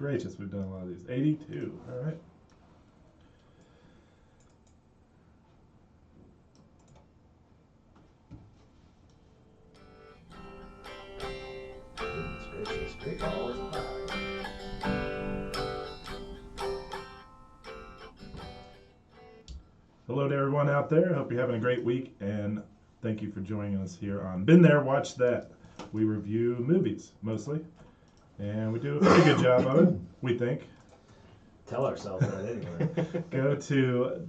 gracious, we've done a lot of these. 82. All right. Goodness gracious, great ball is pie. Hello to everyone out there. Hope you're having a great week, and thank you for joining us here on Been There, Watch That. We review movies, mostly, and we do a pretty good job of it, we think. Tell ourselves that anyway. Go to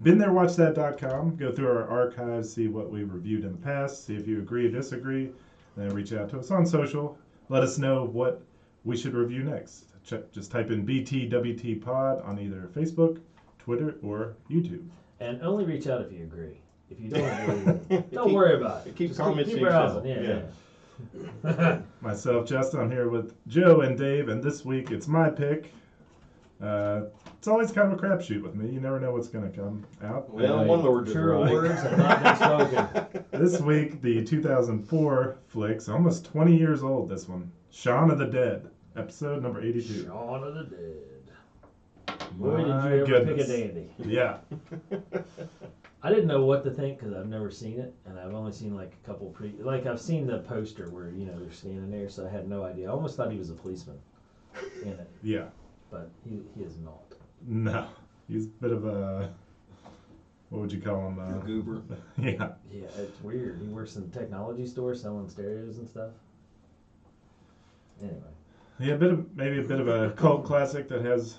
BeenThereWatchThat.com, go through our archives, see what we reviewed in the past, see if you agree or disagree, then reach out to us on social. Let us know what we should review next. Just type in BTWT Pod on either Facebook, Twitter, or YouTube. And only reach out if you agree. If you don't agree, don't worry about it. Keep commenting. Keep browsing. Yeah. Myself, Justin, I'm here with Joe and Dave, and this week it's my pick. It's always kind of a crapshoot with me. You never know what's going to come out. Well, one word is True right. words have not been spoken. This week, the 2004 flicks, almost 20 years old, this one. Shaun of the Dead, episode number 82. Shaun of the Dead. Boy, did you My ever goodness. pick a dandy. Yeah. I didn't know what to think because I've never seen it, and I've only seen like a couple I've seen the poster where they're standing there, so I had no idea. I almost thought he was a policeman in it, Yeah. but he is not. No. He's a bit of a, what would you call him? Goober. Yeah. Yeah, it's weird. He works in a technology store selling stereos and stuff. Anyway. Yeah, maybe a bit of a cult classic that has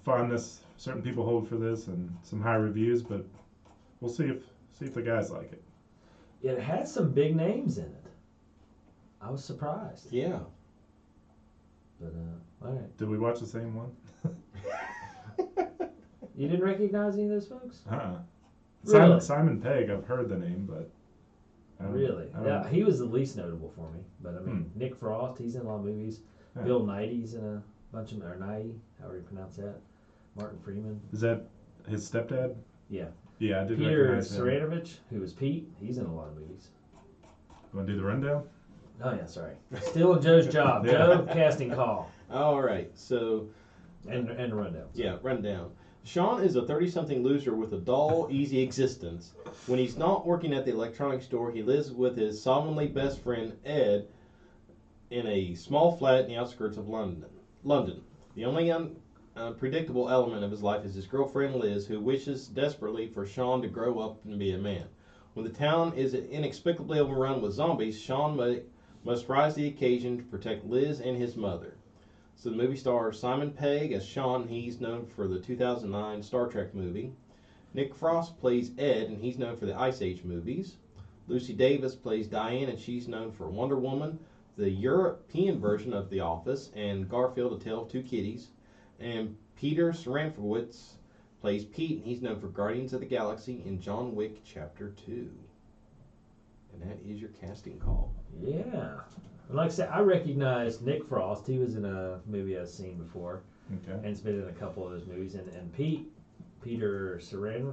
fondness certain people hold for this and some high reviews, but we'll see if the guys like it. It had some big names in it. I was surprised. Yeah. But, all right. Did we watch the same one? You didn't recognize any of those folks? Simon, Really? Simon Pegg, I've heard the name, but Really? I don't- Yeah, he was the least notable for me. But, I mean, Hmm. Nick Frost, he's in a lot of movies. Yeah. Bill Nighy's in a bunch of, or Nighy, however you pronounce that. Martin Freeman. Is that his stepdad? Yeah. Yeah, I did Peter recognize him. Saranovich, who was Pete, he's in a lot of movies. You want to do the rundown? Oh, yeah, sorry. Stealing Joe's job. Yeah. Joe, casting call. All right. So, And rundown. yeah, rundown. Shaun is a 30-something loser with a dull, easy existence. When he's not working at the electronics store, he lives with his solemnly best friend, Ed, in a small flat in the outskirts of London. The only unpredictable element of his life is his girlfriend, Liz, who wishes desperately for Shaun to grow up and be a man. When the town is inexplicably overrun with zombies, Shaun must rise to the occasion to protect Liz and his mother. So the movie stars Simon Pegg as Shaun. He's known for the 2009 Star Trek movie. Nick Frost plays Ed, and he's known for the Ice Age movies. Lucy Davis plays Diane, and she's known for Wonder Woman, the European version of The Office, and Garfield: A Tale of Two Kitties. And Peter Saranovich plays Pete, and he's known for Guardians of the Galaxy and John Wick Chapter 2. And that is your casting call. Yeah. And like I said, I recognized Nick Frost. He was in a movie I've seen before. Okay. And it's been in a couple of those movies. And Peter Saranovich,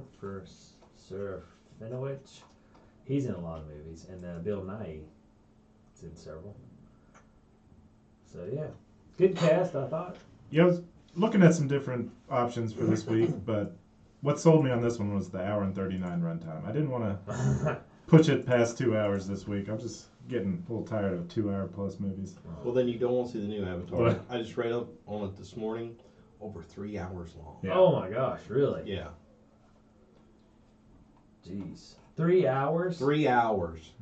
he's in a lot of movies. And Bill Nighy is in several. So, yeah. Good cast, I thought. Yeah, I was looking at some different options for this week, but what sold me on this one was the hour and 39 runtime. I didn't want to push it past 2 hours this week. I'm just getting a little tired of 2 hour plus movies. Well, then you don't want to see the new Avatar. What? I just read up on it this morning. Over 3 hours long. Yeah. Oh, my gosh. Really? Yeah. Jeez. 3 hours? 3 hours.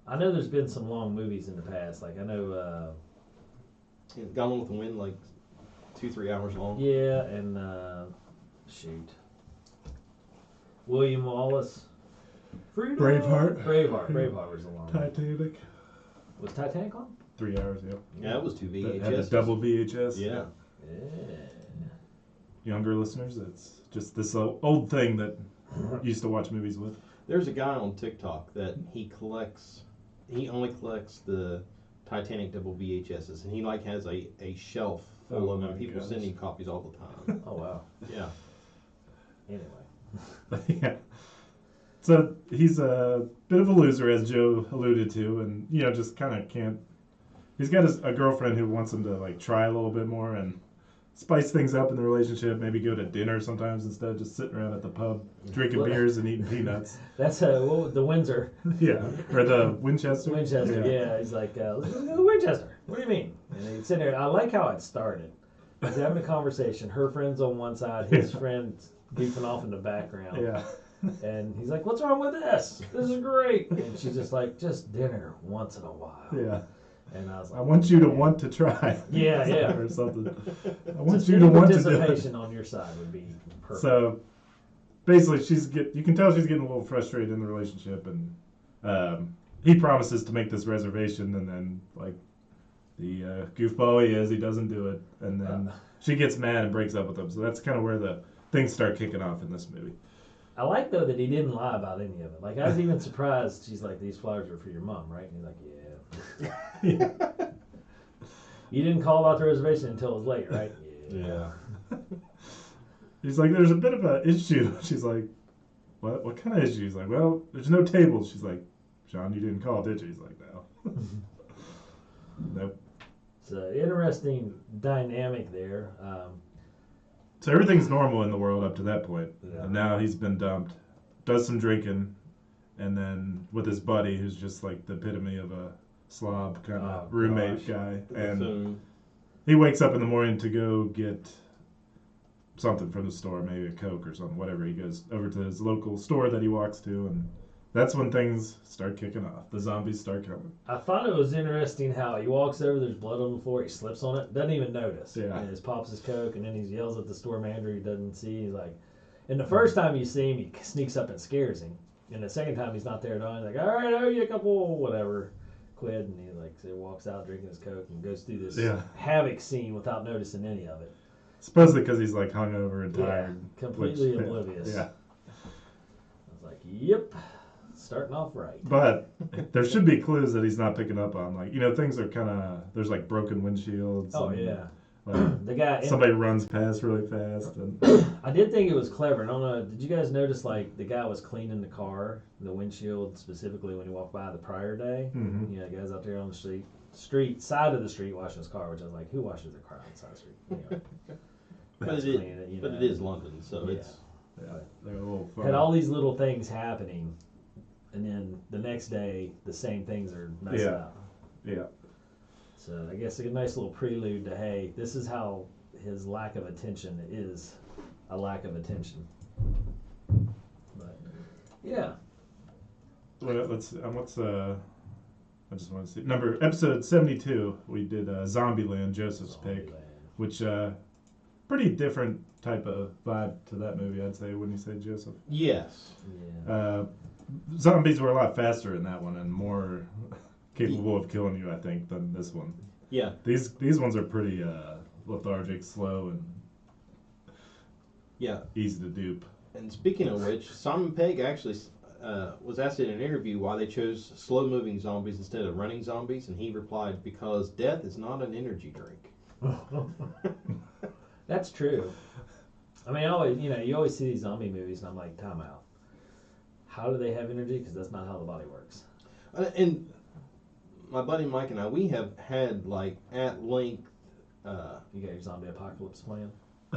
I know there's been some long movies in the past. Like, I know, Gone with the Wind, like 2-3 hours long. yeah, and, shoot. William Wallace. Freedom! Braveheart. Braveheart was a long one. Titanic. Was Titanic on? 3 hours, yep. Yeah, that was 2 That had the VHS. double VHS. Yeah. Yeah. Younger listeners, it's just this old thing that you used to watch movies with. There's a guy on TikTok that he only collects the Titanic double VHSs, and he like has a shelf full Oh of my them. People gosh. send him copies all the time. Oh, wow. Yeah. Anyway. Yeah. So he's a bit of a loser, as Joe alluded to, and just kind of can't he's got a girlfriend who wants him to like try a little bit more and spice things up in the relationship. Maybe go to dinner sometimes instead of just sitting around at the pub drinking beers and eating peanuts. That's the Windsor. Yeah, or the Winchester. Winchester, yeah. He's like, let's go to Winchester. What do you mean? And he's sitting there. I like how it started. He's having a conversation. Her friend's on one side, his friend's goofing off in the background. Yeah. And he's like, what's wrong with this? This is great. And she's just like, just dinner once in a while. Yeah. And I was like, I want you to want to try. Yeah, yeah. Or something. I want just you to want to do participation it. on your side would be perfect. So basically, you can tell she's getting a little frustrated in the relationship, and he promises to make this reservation, and then like the goofball he is, he doesn't do it, and then she gets mad and breaks up with him. So that's kind of where the things start kicking off in this movie. I like though that he didn't lie about any of it. Like I was even surprised. She's like, "These flowers are for your mom, right?" And he's like, "Yeah." Yeah. You didn't call about the reservation until it was late, right? Yeah. He's like, "There's a bit of an issue." She's like, "What? What kind of issue?" He's like, "Well, there's no tables." She's like, "Shaun, you didn't call, did you?" He's like, "No." Nope. It's an interesting dynamic there. So everything's normal in the world up to that point. Yeah. And now he's been dumped, does some drinking, and then with his buddy, who's just like the epitome of a slob kind of roommate guy. And he wakes up in the morning to go get something from the store, maybe a Coke or something, whatever. He goes over to his local store that he walks to, and that's when things start kicking off. The zombies start coming. I thought it was interesting how he walks over, there's blood on the floor, he slips on it, doesn't even notice. Yeah. And he just pops his Coke, and then he yells at the store manager he doesn't see. He's like, and the first time you see him, he sneaks up and scares him. And the second time he's not there at all, he's like, all right, I owe you a couple, whatever, quid. And he like so he walks out drinking his Coke and goes through this havoc scene without noticing any of it. Supposedly because he's like hungover and tired. Completely oblivious. Yeah. I was like, yep. Starting off right. But there should be clues that he's not picking up on. Like, things are kind of, there's like broken windshields. Oh, and, yeah. Like, The guy. somebody runs past really fast. And I did think it was clever. I don't know. Did you guys notice like the guy was cleaning the car, the windshield specifically when he walked by the prior day? Mhm. You know, guys out there on the street side of the street washing his car, which I was like, who washes their car on the side of the street? Anyway, But that's it, cleaning it, you but know. it is London, so Yeah. it's yeah, they're a little fun. Had all these little things happening, and then the next day the same things are messing up. Yeah. So I guess a nice little prelude to, hey, this is how his lack of attention is a lack of attention. But yeah, Well, let's. I just want to see episode 72. We did Zombieland, Joseph's pick, Zombieland. which pretty different type of vibe to that movie, I'd say. Wouldn't you say, Joseph? yes. Yeah. Zombies were a lot faster in that one and more capable of killing you, I think, than this one. Yeah. These ones are pretty lethargic, slow, and Yeah. easy to dupe. And speaking of which, Simon Pegg actually was asked in an interview why they chose slow-moving zombies instead of running zombies, and he replied, "Because death is not an energy drink." That's true. I mean, you always see these zombie movies, and I'm like, time out. How do they have energy? Because that's not how the body works. And my buddy Mike and I, we have had like at length. You got your zombie apocalypse plan?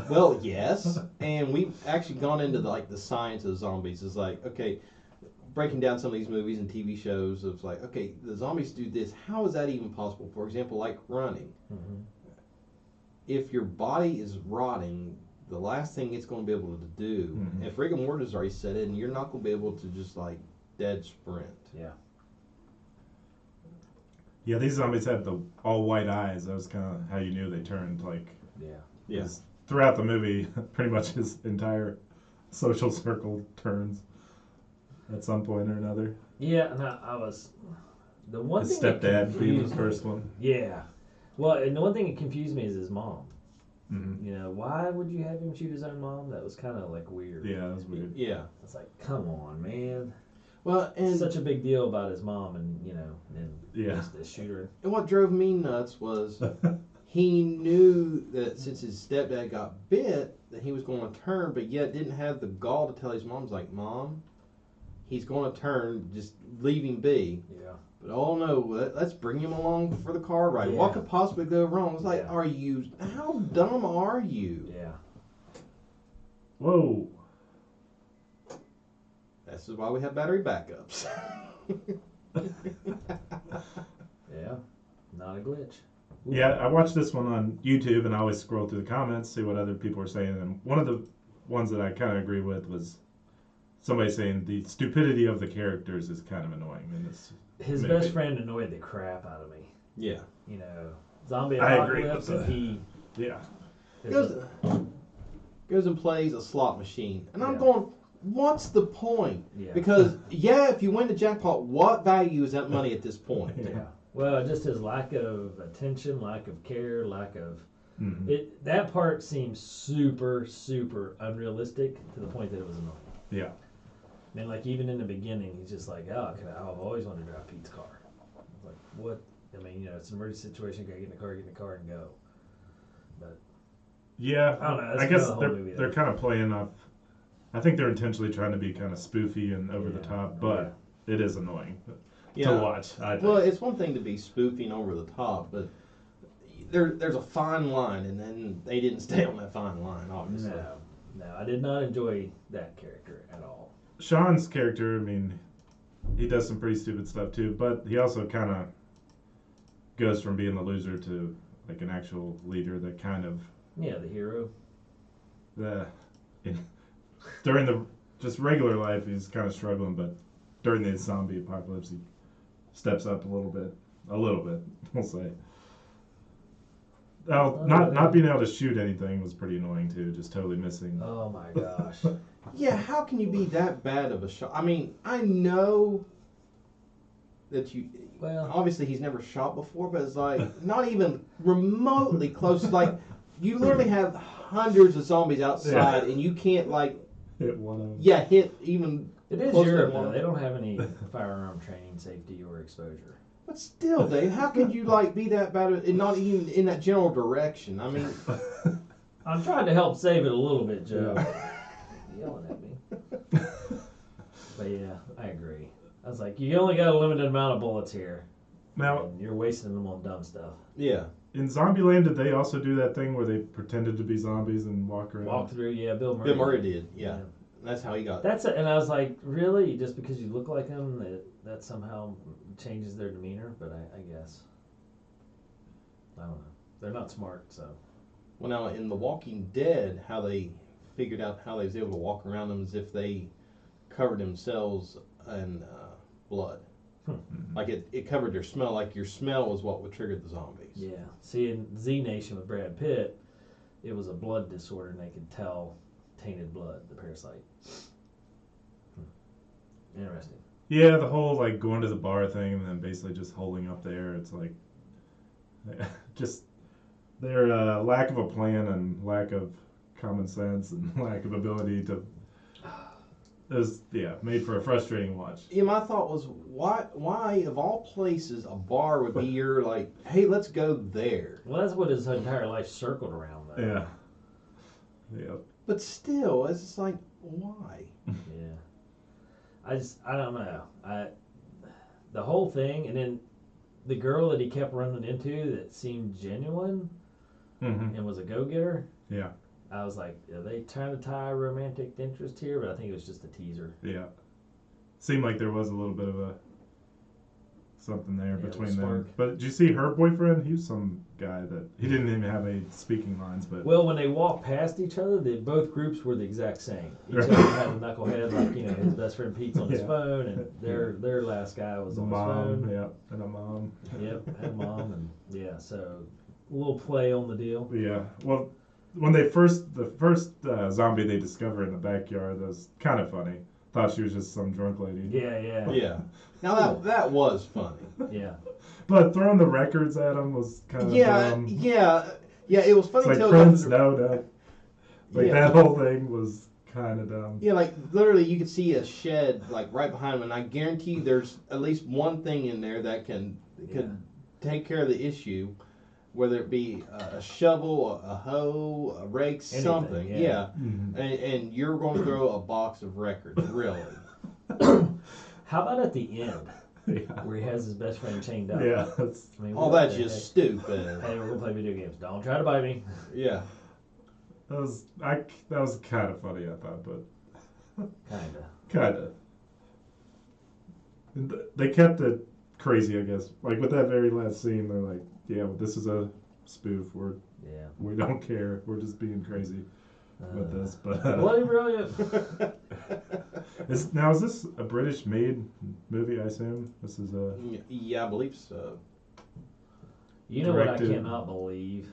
Well, yes, and we've actually gone into the science of zombies. Is like, okay, breaking down some of these movies and TV shows of like, okay, the zombies do this. How is that even possible? For example, like running. Mm-hmm. If your body is rotting, the last thing it's going to be able to do, Mhm. if rigor mortis already set in, you're not going to be able to just like dead sprint. Yeah. Yeah, these zombies had the all white eyes. That was kind of how you knew they turned. Like, Yeah. Yes. throughout the movie, pretty much his entire social circle turns at some point or another. Yeah, and I was the one His thing that stepdad being the confused first me- one. Yeah. Well, and the one thing that confused me is his mom. Mm-hmm. You know, why would you have him shoot his own mom? That was kind of like weird. Yeah, that was weird. Yeah. It's like, come on, man. Well, and Such a big deal about his mom, and Yeah. just the shooter. and what drove me nuts was he knew that since his stepdad got bit, that he was going to turn, but yet didn't have the gall to tell his mom's like, "Mom, he's going to turn. Just leave him be." Yeah. But oh no, let's bring him along for the car ride. Yeah. What could possibly go wrong? It's like, Yeah. how dumb are you? Yeah. Whoa. This is why we have battery backups. Yeah. Not a glitch. Ooh. Yeah, I watched this one on YouTube, and I always scroll through the comments, see what other people are saying. And one of the ones that I kind of agree with was somebody saying the stupidity of the characters is kind of annoying in this. His movie. best friend annoyed the crap out of me. Yeah. You know, zombie I agree apocalypse, with and that. he Yeah. Goes and plays a slot machine. And I'm Yeah. going, what's the point? Yeah. Because, if you win the jackpot, what value is that money at this point? Yeah. Well, just his lack of attention, lack of care, lack of Mhm. it. That part seems super, super unrealistic to the point that it was annoying. Yeah. I mean, like even in the beginning, he's just like, "Oh, I've always wanted to drive Pete's car." I was like, "What?" I mean, it's an emergency situation. Gotta get in the car, and go. But Yeah. I don't know. That's I guess kinda the whole movie, they're though. kind of playing off. I think they're intentionally trying to be kind of spoofy and over the Yeah. top, but it is annoying Yeah. to watch. I think. Well, it's one thing to be spoofing over the top, but there's a fine line, and then they didn't stay on that fine line, obviously. no, I did not enjoy that character at all. Shaun's character, I mean, he does some pretty stupid stuff too, but he also kind of goes from being the loser to like an actual leader that kind of Yeah, the hero. in, during the just regular life he's kind of struggling, but during the zombie apocalypse he steps up a little bit, we'll say. Oh, not being able to shoot anything was pretty annoying too, just totally missing. Oh my gosh. Yeah, how can you be that bad of a shot? I mean, I know that Well, obviously he's never shot before, but it's like not even remotely close. Like you literally have hundreds of zombies outside, and you can't Hit one of them. hit even. it is close to Europe one. though. They don't have any firearm training, safety, or exposure. But still, Dave, how could you be that bad and not even in that general direction? I mean, I'm trying to help save it a little bit, Joe. Yelling at me. But yeah, I agree. I was like, you only got a limited amount of bullets here. Now, And you're wasting them on dumb stuff. yeah. in Zombieland, did they also do that thing where they pretended to be zombies and walk around? Walk through, yeah, Bill Murray. Bill Murray did, yeah. That's how he got. That's it, and I was like, really? Just because you look like them, that somehow changes their demeanor? But I guess. I don't know. They're not smart, so. Well, now in The Walking Dead, how they figured out how they was able to walk around them is if they covered themselves in blood. Like it covered their smell. Like your smell was what would trigger the zombies. Yeah. See, in Z Nation with Brad Pitt, it was a blood disorder, and they could tell tainted blood, the parasite. Interesting. Yeah, the whole going to the bar thing and then basically just holding up the air. It's like just their lack of a plan and lack of common sense and lack of ability to. It was made for a frustrating watch. Yeah, my thought was, why of all places a bar would be your hey, let's go there. Well, that's what his entire life circled around, though. Yeah. Yep. But still, it's just like, why? Yeah. I don't know. The whole thing, and then the girl that he kept running into that seemed genuine Mm-hmm. and was a go-getter. Yeah. I was like, are they trying to tie a romantic interest here? But I think it was just a teaser. Yeah. Seemed like there was a little bit of a something there Yeah, between spark. them. But did you see her boyfriend? He was some guy that he didn't even have any speaking lines, but Well, when they walked past each other, both groups were the exact same. Each Right. of them had a knucklehead, his best friend Pete's on his Yeah. phone, and their last guy was a on mom, his phone. yeah, and a mom. Yep, and mom, and so a little play on the deal. Yeah. Well, when the first zombie they discover in the backyard, that was kind of funny. Thought she was just some drunk lady. Yeah. Yeah. Now that was funny. Yeah. But throwing the records at him was kind of dumb. Yeah. It was funny It's like till Prince, no. Like Yeah. that whole thing was kind of dumb. Yeah, literally, you could see a shed right behind him, and I guarantee there's at least one thing in there that could take care of the issue, whether it be a shovel, a hoe, a rake, Anything, something. yeah. Mm-hmm. And you're going to throw a box of records, really? How about at the end? Yeah. where he has his best friend chained up. Yeah. That's, I mean, All what that's the just heck? stupid. Hey, we're gonna play video games. Don't try to bite me. Yeah. that was kind of funny, I thought, but Kinda. they kept it crazy, I guess. Like with that very last scene, they're like, "Yeah, well, this is a spoof. Yeah. We don't care. We're just being crazy with this." But Bloody brilliant. is this a British-made movie? I assume this is a. Yeah, I believe so. You know what I Directed- cannot believe?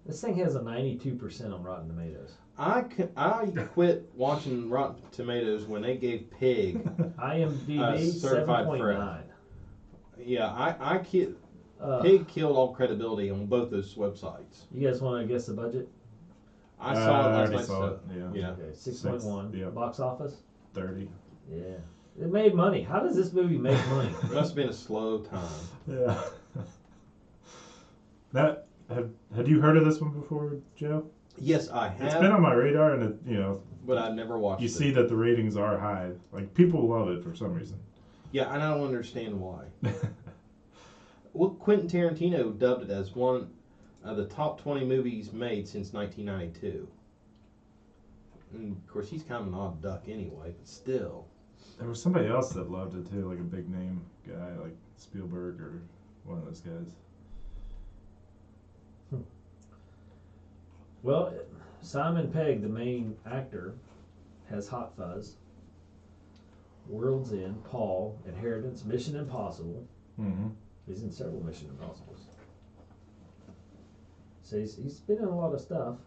This thing has a 92% on Rotten Tomatoes. I quit watching Rotten Tomatoes when they gave Pig. IMDb certified 7.9. Yeah, Pig killed all credibility on both those websites. You guys want to guess the budget? I saw it last already night. saw So, it. Yeah. yeah. Okay, 6.1. yeah. Box office? 30. Yeah. It made money. How does this movie make money? It must have been a slow time. Yeah. Had you heard of this one before, Joe? Yes, I have. It's been on my radar, and but I've never watched you it. see that the ratings are high. Like people love it for some reason. Yeah, and I don't understand why. Well, Quentin Tarantino dubbed it as one of the top 20 movies made since 1992. And of course, he's kind of an odd duck anyway, but still. There was somebody else that loved it too, like a big name guy, like Spielberg or one of those guys. Well, Simon Pegg, the main actor, has Hot Fuzz, World's End, Paul, Inheritance, Mission Impossible. Mm-hmm. He's in several Mission Impossibles. So he's been in a lot of stuff.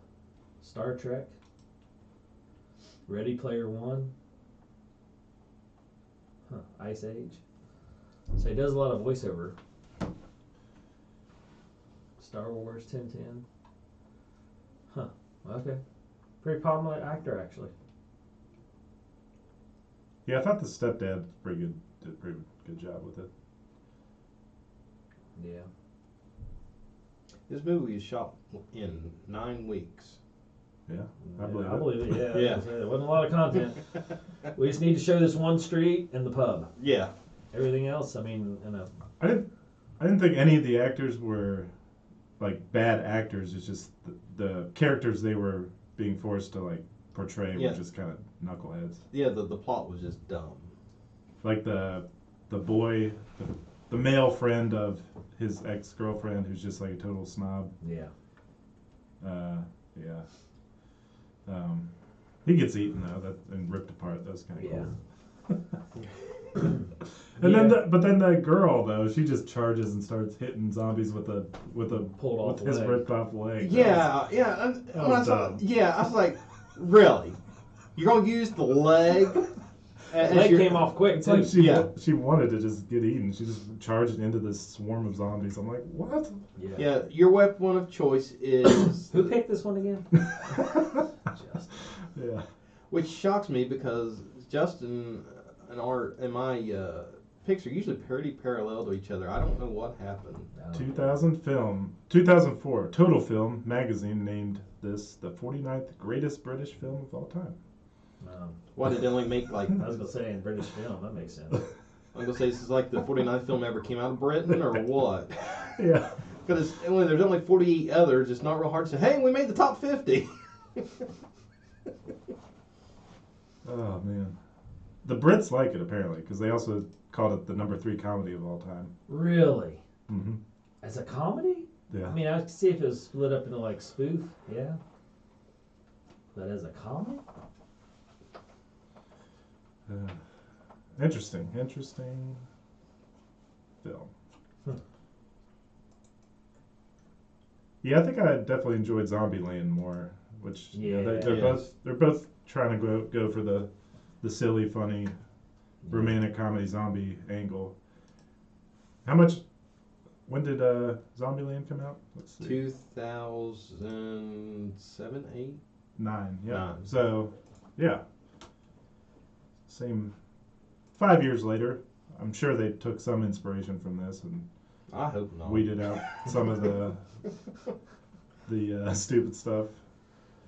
Star Trek, Ready Player One, Ice Age. So he does a lot of voiceover. Star Wars, 1010. Okay. Pretty popular actor, actually. Yeah, I thought the stepdad did a pretty good job with it. Yeah. This movie was shot in 9 weeks. Yeah, I I believe it. believe it, yeah. Yeah. There wasn't a lot of content. We just need to show this one street and the pub. Yeah. Everything else, I mean, I didn't think any of the actors were like bad actors. It's just the characters they were being forced to like portray Yeah. were just kind of knuckleheads. Yeah, the plot was just dumb. Like the boy, the male friend of his ex-girlfriend who's just like a total snob. yeah. Yeah. He gets eaten though, and ripped apart. That's kind of cool. And then that girl though, she just charges and starts hitting zombies with Pulled off his leg. ripped off leg. Yeah. When I saw, I was like, really? You're gonna use the leg? The leg came off quick, It's too. like she wanted to just get eaten. She just charged into this swarm of zombies. I'm like, what? Yeah, your weapon of choice is. Who picked this one again? Just. Yeah. Which shocks me because Justin and Art and my picks are usually pretty parallel to each other. I don't know what happened. 2004 Total Film magazine named this the 49th greatest British film of all time. Why did they only make like? I was gonna say in British film, that makes sense. I'm gonna say this is like the 49th film ever came out of Britain or what? Yeah. Because there's only 48 others. It's not real hard to say, hey, we made the top 50. Oh man. The Brits like it apparently because they also called it the #3 comedy of all time. Really? Mm-hmm. As a comedy? Yeah. I mean, I could see if it was split up into like spoof, yeah. But as a comedy? Interesting film. Yeah, I think I definitely enjoyed Zombieland more, which they're both trying to go for the silly, funny, romantic comedy zombie angle. When did Zombieland come out? Let's see. 2007, 8? 9, yeah. 9. So, yeah. Same 5 years later. I'm sure they took some inspiration from this and I hope not. weeded out some of the stupid stuff.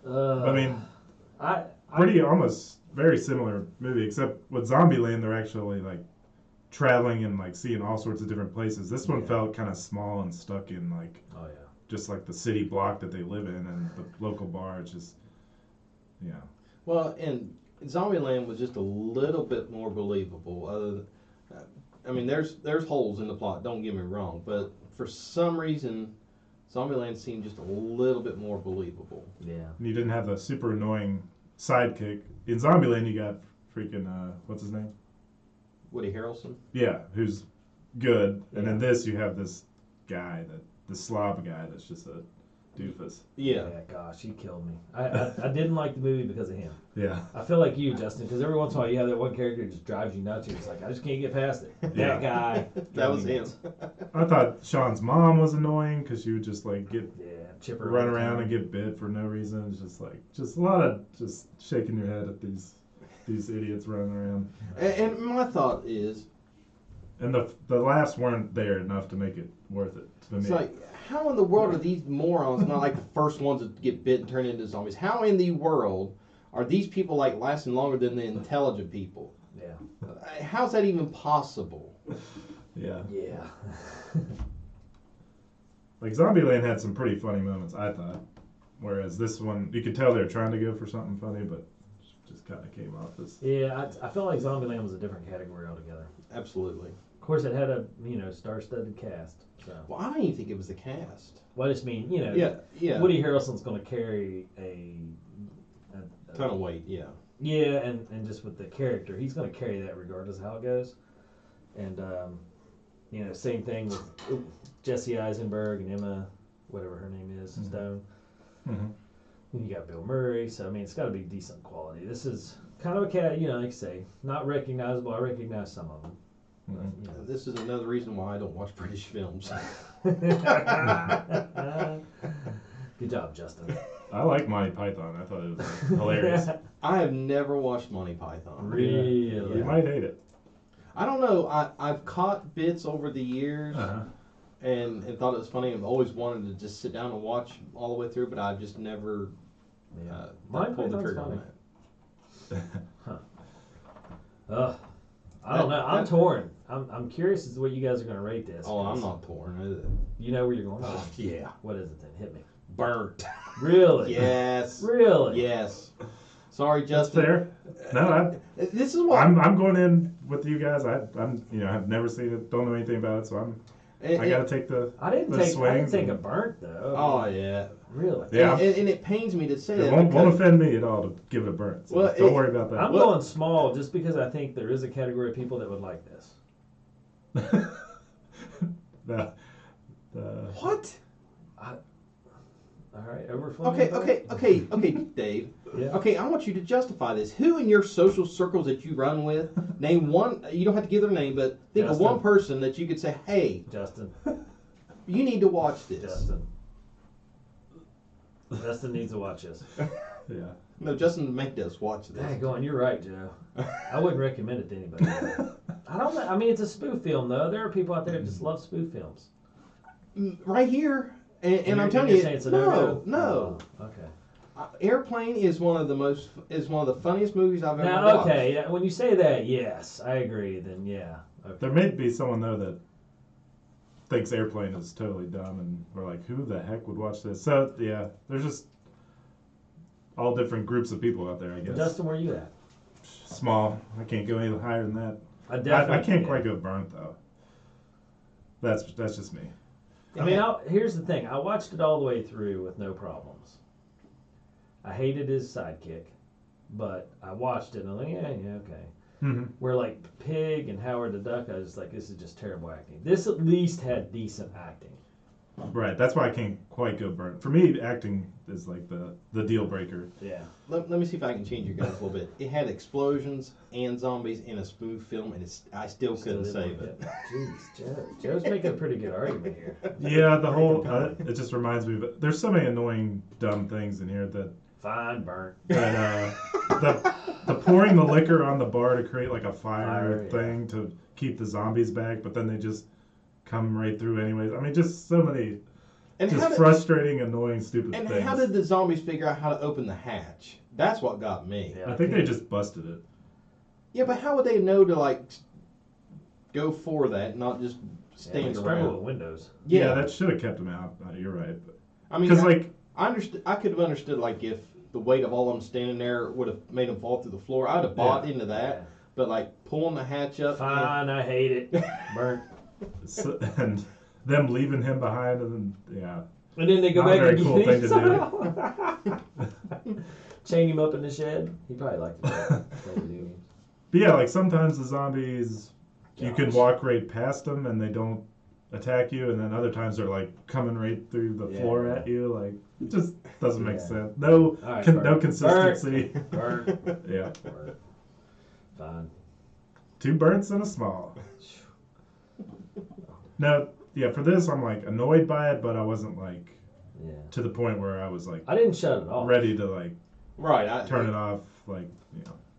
I mean, almost very similar movie, except with Zombieland, they're actually like traveling and like seeing all sorts of different places. This one Yeah. felt kind of small and stuck in like Oh yeah. just like the city block that they live in and the local bar. It's just, yeah. Well, and Zombieland was just a little bit more believable. I mean, there's holes in the plot. Don't get me wrong, but for some reason, Zombieland seemed just a little bit more believable. Yeah. And you didn't have the super annoying sidekick. In Zombieland, you got freaking, what's his name? Woody Harrelson. Yeah, who's good. And Yeah. in this, you have this guy, the slob guy that's just a doofus. Yeah. Gosh, he killed me. I didn't like the movie because of him. Yeah. I feel like you, Justin, because every once in a while you have that one character that just drives you nuts. You're just like, I just can't get past it. Yeah. That guy. That was drove me him. nuts. I thought Sean's mom was annoying because she would just like get Yeah, chipper. run around and get bit for no reason. It's just a lot of just shaking your head at these idiots running around. And my thought is, And the laughs weren't there enough to make it worth it to me. it's like, how in the world are these morons not like the first ones to get bit and turn into zombies? How in the world are these people like lasting longer than the intelligent people? Yeah. How's that even possible? Yeah. Yeah. Like Zombieland had some pretty funny moments, I thought. Whereas this one, you could tell they were trying to go for something funny, but just kind of came off as. Yeah, I felt like Zombieland was a different category altogether. Absolutely. Of course, it had a star-studded cast. So, Well, I don't even think it was the cast. well, I just mean Yeah. Woody Harrelson's going to carry a Ton of weight. Yeah. yeah, and just with the character, he's going to carry that regardless of how it goes. And same thing with Jesse Eisenberg and Emma, whatever her name is, Mhm. Stone. Mm-hmm. And you got Bill Murray, so I mean, it's got to be decent quality. This is kind of a cat, like I say, not recognizable. I recognize some of them. Mm-hmm. But, This is another reason why I don't watch British films. Good job, Justin. I like Monty Python. I thought it was hilarious. I have never watched Monty Python. Really? You might hate it. I don't know. I've caught bits over the years Uh-huh. and thought it was funny. I've always wanted to just sit down and watch all the way through, but I've just never Yeah. Monty pulled the Python's trigger on funny. that. I don't know. I'm torn. I'm curious as to what you guys are going to rate this. Oh, I'm 'cause not torn. You know where you're going. Yeah. What is it then? Hit me. Burnt. Really? Yes. Really? Yes. Sorry, That's Justin. fair. No, This is what I'm going in with you guys. I'm I've never seen it, don't know anything about it, so I got to take the. I didn't The take swings a and- burnt though. Oh yeah. Really? Yeah. And it pains me to say It that. won't because- offend me at all to give it a burn. So Well, don't worry about that. I'm going small just because I think there is a category of people that would like this. the, What? All right, overflowing. Okay, Dave. Yeah. Okay, I want you to justify this. Who in your social circles that you run with, name one, you don't have to give their name, but think of Justin. one person that you could say, hey, Justin. you need to watch this. Justin needs to watch this. yeah. No, Justin make us watch this. Dang, going, you're right, Joe. I wouldn't recommend it to anybody. I don't know. I mean, it's a spoof film, though. There are people out there that just love spoof films. Right here, and You're- I'm telling you're you, saying it's a no, no-go? no. Oh, okay. Airplane is one of the funniest movies I've ever Now, watched. okay, yeah, when you say that, yes, I agree. Then, yeah. Okay. There may be someone though that thinks Airplane is totally dumb, and we're like, who the heck would watch this? So yeah, there's just all different groups of people out there, I guess. Justin, where you at? Small. I can't go any higher than that. I definitely I can't quite go burnt though. That's just me. I mean, here's the thing. I watched it all the way through with no problems. I hated his sidekick, but I watched it and I'm like, yeah, okay. Mm-hmm. Where like Pig and Howard the Duck, I was just like, this is just terrible acting. This at least had decent acting. Right. That's why I can't quite go burnt. For me, acting is like the deal breaker. Yeah. Let me see if I can change you guys a little bit. It had explosions and zombies in a spoof film, and I still couldn't didn't save like it. Jeez, Joe. Joe's making a pretty good argument here. Yeah, the whole it just reminds me of there's so many annoying dumb things in here that Fine, burnt. the pouring the liquor on the bar to create like a fire yeah. thing to keep the zombies back, but then they just come right through anyways. I mean, just so many And just how did, frustrating, annoying, stupid and things. how did the zombies figure out how to open the hatch? That's what got me. Yeah, I think they just busted it. Yeah, but how would they know to like go for that, not just Yeah, stand they struggle around. with windows. Yeah, that should have kept him out. You're right. I mean, Because like, I understood. I could have understood like if the weight of all of them standing there would have made them fall through the floor. I'd have bought into that. But like pulling the hatch up. Fine, I hate it. Burnt. and them leaving him behind, and then yeah. And then they go Not a back very and cool get thing to chain him up in the shed. He probably liked it. But yeah, like sometimes the zombies, you can Gosh. walk right past them and they don't attack you, and then other times they're like coming right through the floor Yeah. at you. Like it just doesn't make Yeah. sense. No, All right, no Bert. consistency. Burnt. Yeah, Burnt. Fine. 2 burns and a small. Now, yeah, for this I'm like annoyed by it, but I wasn't like Yeah. to the point where I was like I didn't shut it off. ready to like Right. turn it off. Like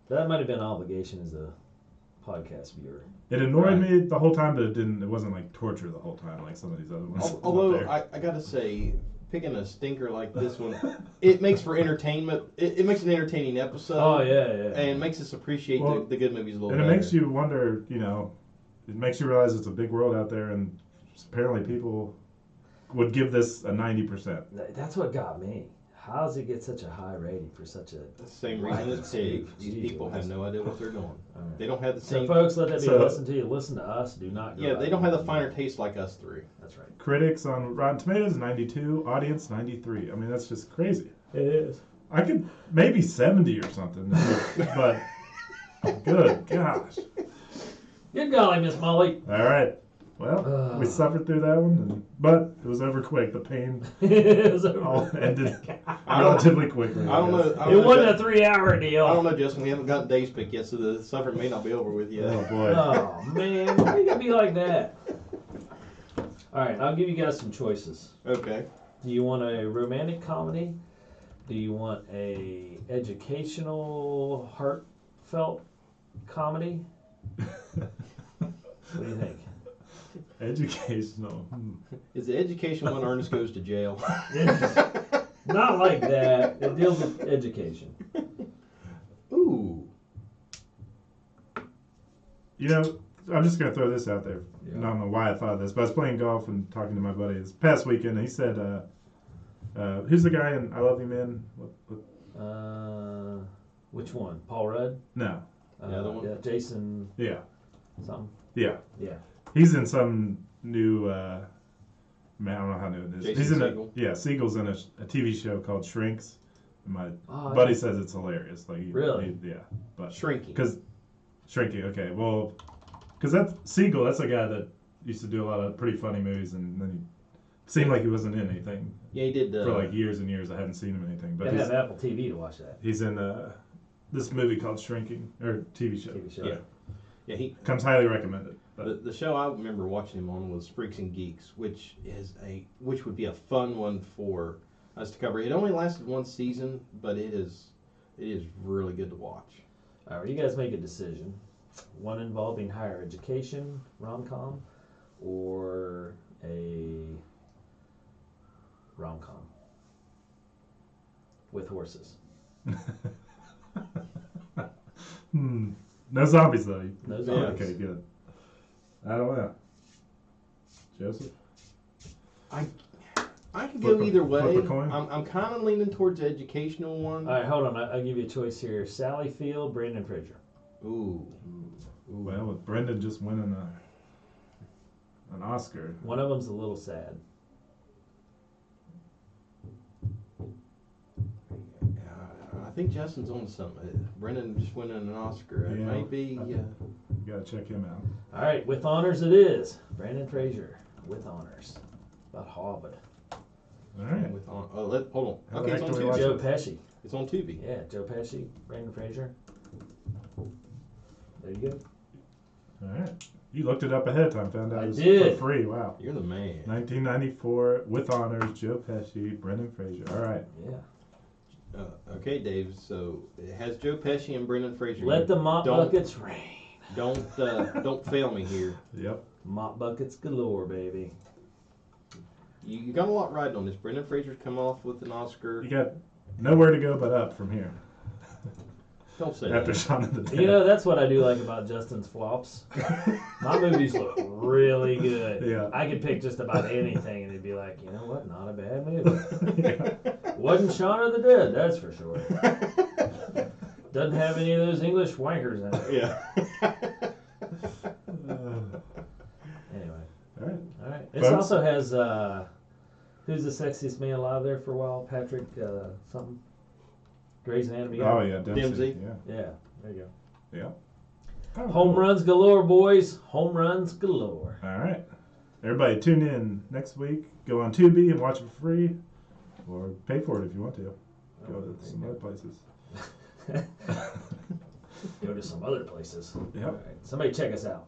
That might have been an obligation as a podcast viewer. it annoyed Right. me the whole time, but it wasn't like torture the whole time like some of these other ones. out Although there. I gotta say, picking a stinker like this one, it makes for entertainment. It makes an entertaining episode. Oh yeah. And makes us appreciate Well, the good movies a little And it better. makes you wonder, it makes you realize it's a big world out there, and apparently people would give this a 90%. That's what got me. How does it get such a high rating for such a? the same reason as Pig. These people have no idea what they're doing. Alright. They don't have the So same. folks, let that be So- a lesson to you. Listen to us. Do not. Go Yeah, out they don't and have the do finer that. taste like us three. That's right. Critics on Rotten Tomatoes 92, audience 93. I mean, that's just crazy. It is. I could maybe 70 or something, but good gosh. Good golly, Miss Molly. All right. Well, we suffered through that one, but it was over quick. The pain It was all over. ended I don't- relatively quickly. I don't guess. know. I don't It know, wasn't a Ju- 3-hour I deal. don't know, Justin. We haven't gotten Dave's pick yet, so the suffering may not be over with yet. Oh boy. Oh man, why you gotta be like that? All right, I'll give you guys some choices. Okay. Do you want a romantic comedy? Do you want a educational, heartfelt comedy? What do you think? Educational. Is the education one Ernest goes to jail? Not like that. It deals with education. Ooh. I'm just gonna throw this out there. Yeah. I don't know why I thought of this, but I was playing golf and talking to my buddy this past weekend, and he said, "Who's the guy in I Love You Man?" Which one? Paul Rudd? No. The other one? Yeah, Jason Yeah. something. Yeah. Yeah. He's in some new. Man, I don't know how new it is. Jason He's in Segel? Siegel's in a TV show called Shrinks. And my Oh, buddy says it's hilarious. Like Really? yeah, but Shrinking. because Shrinking. Okay, well, because that's Siegel. That's a guy that used to do a lot of pretty funny movies, and then he seemed like he wasn't in anything Yeah, he did. for like years and years. I hadn't seen him in anything, but Gotta he's, have Apple TV to watch that he's in this movie called Shrinking, or TV show. TV show. Yeah. Yeah, he. Comes highly recommended. But The show I remember watching him on was Freaks and Geeks, which would be a fun one for us to cover. It only lasted one season, but it is really good to watch. All right, you guys make a decision. One involving higher education, rom-com, or a rom-com with horses. No zombies though. No zombies. Okay, good. I don't know. Joseph? I could Flip go a- either way. flip a coin? I'm kind of leaning towards the educational one. All right, hold on. I'll give you a choice here. Sally Field, Brandon Fraser. Ooh. Well, with Brendan just winning an Oscar. One of them's a little sad. I think Justin's on something. Brendan just winning an Oscar. It Yeah, may be. I think- You gotta check him out. All right, with honors it is. Brandon Fraser, with honors. About Hobbit. All right. hold How on. the Okay, it's heck on do we Tubi. watch Joe it? Pesci. It's on Tubi. Yeah, Joe Pesci, Brandon Fraser. There you go. All right. You looked it up ahead of time, found out I it was did. for free. Wow. You're the man. 1994, with honors, Joe Pesci, Brendan Fraser. All right. Yeah. Okay, Dave. So it has Joe Pesci and Brendan Fraser. Let the mop Don't- buckets rain. Don't fail me here. Yep. Mop buckets galore, baby. You got a lot riding on this. Brendan Fraser's come off with an Oscar. You got nowhere to go but up from here. Don't say after that. Shaun of the Dead. You know, that's what I do like about Justin's flops. My movies look really good. Yeah. I could pick just about anything and it'd be like, you know what, not a bad movie. Yeah. Wasn't Shaun of the Dead, that's for sure. Doesn't have any of those English wankers in it. Yeah. Anyway. All right. Alright. It Folks? also has, who's the sexiest man alive there for a while? Patrick, something? Grey's Anatomy guy? Oh yeah, Dempsey. Yeah. Yeah, there you go. Yeah. Oh, Home cool. runs galore, boys. Home runs galore. All right. Everybody tune in next week. Go on Tubi and watch it for free, or pay for it if you want to. Go to some other places. Go to some other places. Yep. Alright, somebody check us out.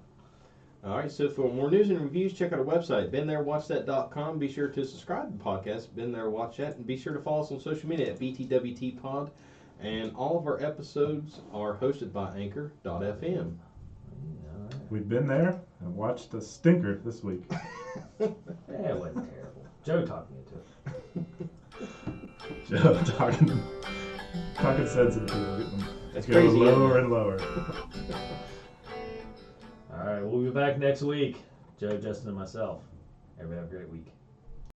All right, so for more news and reviews, check out our website, beentherewatchthat.com. Be sure to subscribe to the podcast, Been There, Watch That, and be sure to follow us on social media at BTWTpod. And all of our episodes are hosted by Anchor.fm. Alright. We've been there and watched a stinker this week. Yeah, it wasn't terrible. Joe talked me into it. Joe talking sense into it. That's Go crazy, lower isn't and lower. Alright, we'll be back next week. Joe, Justin, and myself. Everybody have a great week.